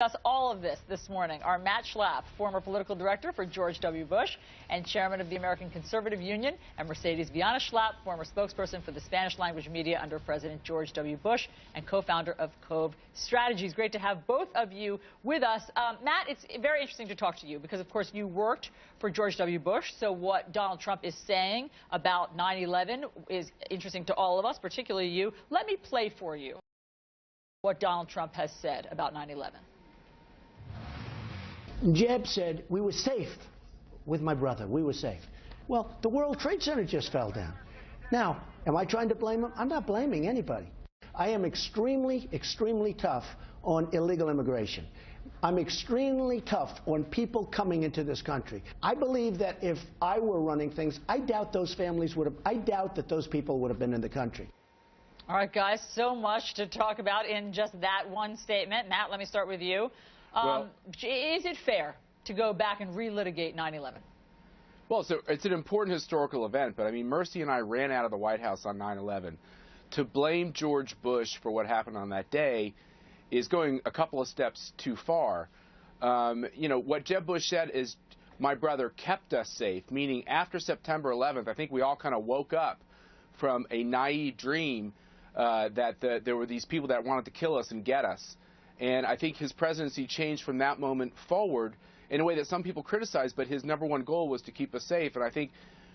Discuss all of this morning are Matt Schlapp, former political director for George W. Bush and chairman of the American Conservative Union, and Mercedes Viana Schlapp, former spokesperson for the Spanish language media under President George W. Bush and co-founder of Cove Strategies. Great to have both of you with us. Matt, it's very interesting to talk to you because, of course, you worked for George W. Bush, so what Donald Trump is saying about 9/11 is interesting to all of us, particularly you. Let me play for you what Donald Trump has said about 9/11. Jeb said we were safe with my brother. We were safe. Well, the World Trade Center just fell down. Now, am I trying to blame him? I'm not blaming anybody. I am extremely, extremely tough on illegal immigration. I'm extremely tough on people coming into this country. I believe that if I were running things, I doubt those families would have, I doubt that those people would have been in the country. All right, guys, so much to talk about in just that one statement. Matt, let me start with you. Is it fair to go back and relitigate 9/11? Well, so it's an important historical event, but I mean, Mercy and I ran out of the White House on 9/11. To blame George Bush for what happened on that day is going a couple of steps too far. You know, what Jeb Bush said is, my brother kept us safe, meaning after September 11th, I think we all kind of woke up from a naive dream that there were these people that wanted to kill us and get us. And I think his presidency changed from that moment forward in a way that some people criticize, but his #1 goal was to keep us safe. And I think,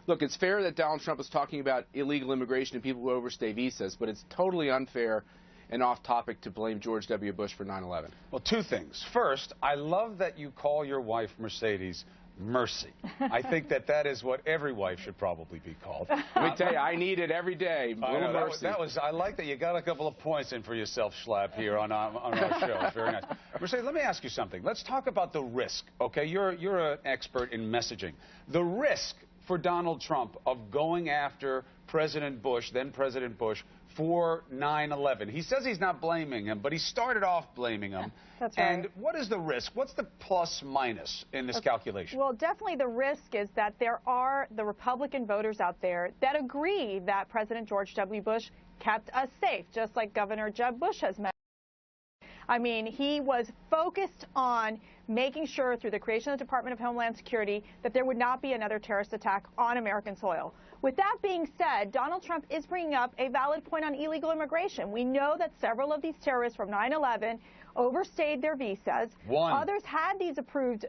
look, it's fair that Donald Trump is talking about illegal immigration and people who overstay visas, but it's totally unfair and off topic to blame George W. Bush for 9/11. Well, two things. First, I love that you call your wife Mercedes Mercy. I think that is what every wife should probably be called. Let me tell you, I need it every day. I like that you got a couple of points in for yourself, Schlapp, here on our show. It's very nice. Mercedes, let me ask you something. Let's talk about the risk, okay? You're an expert in messaging. The risk for Donald Trump of going after President Bush, then President Bush, for 9/11. He says he's not blaming him, but he started off blaming him. That's right. And what is the risk? What's the plus minus in this calculation? Well, definitely the risk is that there are the Republican voters out there that agree that President George W. Bush kept us safe, just like Governor Jeb Bush has mentioned. I mean, he was focused on making sure through the creation of the Department of Homeland Security that there would not be another terrorist attack on American soil. With that being said, Donald Trump is bringing up a valid point on illegal immigration. We know that several of these terrorists from 9/11 overstayed their visas. Others had these approved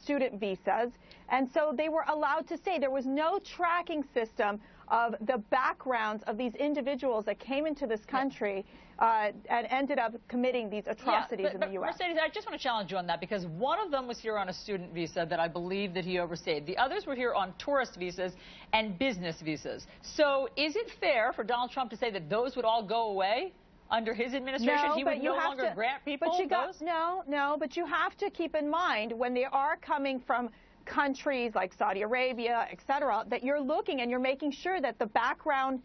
student visas, and so they were allowed to stay. There was no tracking system of the backgrounds of these individuals that came into this country and ended up committing these atrocities in the U.S. Mercedes, I just want to challenge you on that because one of them was here on a student visa that I believe that he overstayed. The others were here on tourist visas and business visas. So is it fair for Donald Trump to say that those would all go away under his administration? No, he would no longer grant people those? No, but you have to keep in mind when they are coming from countries like Saudi Arabia, et cetera, that you're looking and you're making sure that the background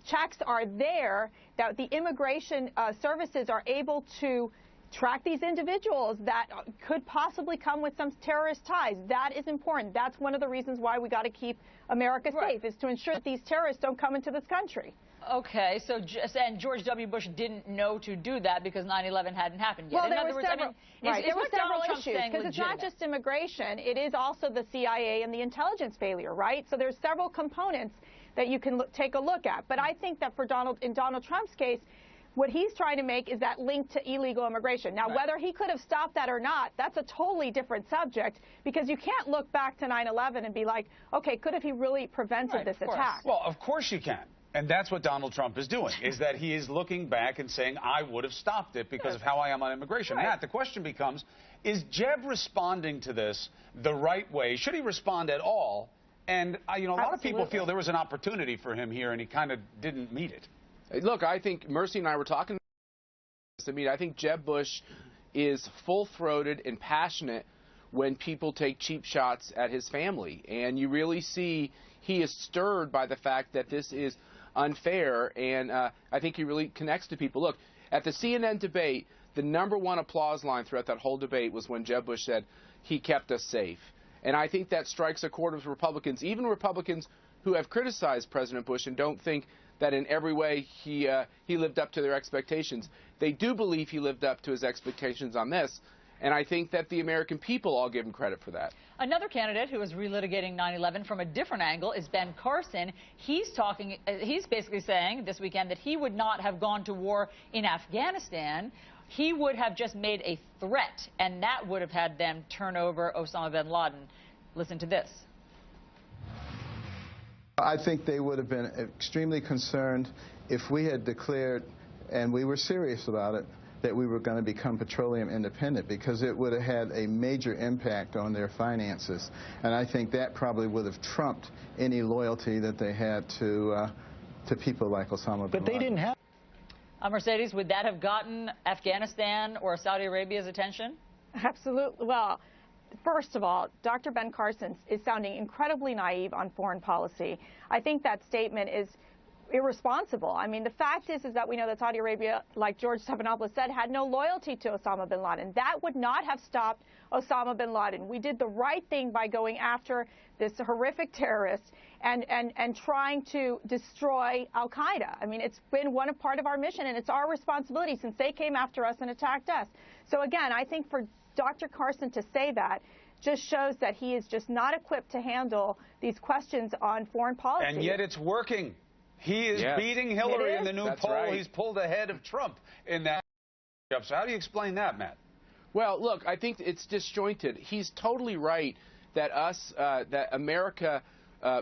checks are there, that the immigration services are able to track these individuals that could possibly come with some terrorist ties. That is important. That's one of the reasons why we got to keep America safe, is to ensure that these terrorists don't come into this country. Okay, so and George W. Bush didn't know to do that because 9/11 hadn't happened yet. Well, there were several issues, because it's not just immigration. It is also the CIA and the intelligence failure, right? So there's several components that you can take a look at. But I think that for in Donald Trump's case, what he's trying to make is that link to illegal immigration. Now, whether he could have stopped that or not, that's a totally different subject, because you can't look back to 9/11 and be like, okay, could have he really prevented this attack? Well, of course you can. And that's what Donald Trump is doing, is that he is looking back and saying, I would have stopped it because of how I am on immigration. Matt, the question becomes, is Jeb responding to this the right way? Should he respond at all? And, you know, a lot of people feel there was an opportunity for him here, and he kind of didn't meet it. Look, I think Mercy and I were talking about this. I mean, I think Jeb Bush is full-throated and passionate when people take cheap shots at his family. And you really see he is stirred by the fact that this is unfair, and I think he really connects to people. Look, at the CNN debate, the #1 applause line throughout that whole debate was when Jeb Bush said, he kept us safe. And I think that strikes a chord with Republicans, even Republicans who have criticized President Bush and don't think that in every way he lived up to their expectations. They do believe he lived up to his expectations on this, and I think that the American people all give him credit for that. Another candidate who is relitigating 9/11 from a different angle is Ben Carson. He's basically saying this weekend that he would not have gone to war in Afghanistan. He would have just made a threat, and that would have had them turn over Osama bin Laden. Listen to this. I think they would have been extremely concerned if we had declared, and we were serious about it, that we were going to become petroleum independent, because it would have had a major impact on their finances. And I think that probably would have trumped any loyalty that they had to people like Osama bin Laden. But they didn't have. Mercedes, would that have gotten Afghanistan or Saudi Arabia's attention? Absolutely. Well, first of all, Dr. Ben Carson is sounding incredibly naive on foreign policy. I think that statement is irresponsible. I mean, the fact is that we know that Saudi Arabia, like George Stephanopoulos said, had no loyalty to Osama bin Laden. That would not have stopped Osama bin Laden. We did the right thing by going after this horrific terrorist and trying to destroy al-Qaeda. I mean, it's been part of our mission, and it's our responsibility since they came after us and attacked us. So again, I think for Dr. Carson to say that just shows that he is just not equipped to handle these questions on foreign policy. And yet it's working. He is beating Hillary in the new poll. Right. He's pulled ahead of Trump in that. So how do you explain that, Matt? Well, look, I think it's disjointed. He's totally right that that America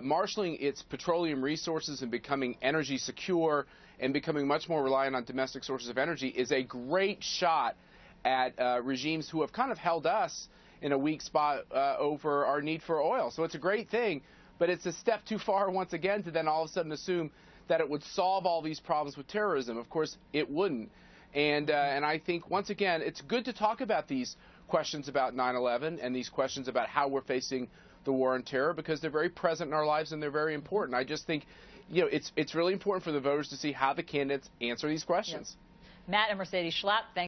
marshaling its petroleum resources and becoming energy secure and becoming much more reliant on domestic sources of energy is a great shot at regimes who have kind of held us in a weak spot over our need for oil. So it's a great thing, but it's a step too far once again to then all of a sudden assume that it would solve all these problems with terrorism. Of course, it wouldn't. And I think, once again, it's good to talk about these questions about 9/11 and these questions about how we're facing the war on terror, because they're very present in our lives and they're very important. I just think, it's really important for the voters to see how the candidates answer these questions. Yep. Matt and Mercedes Schlapp, thank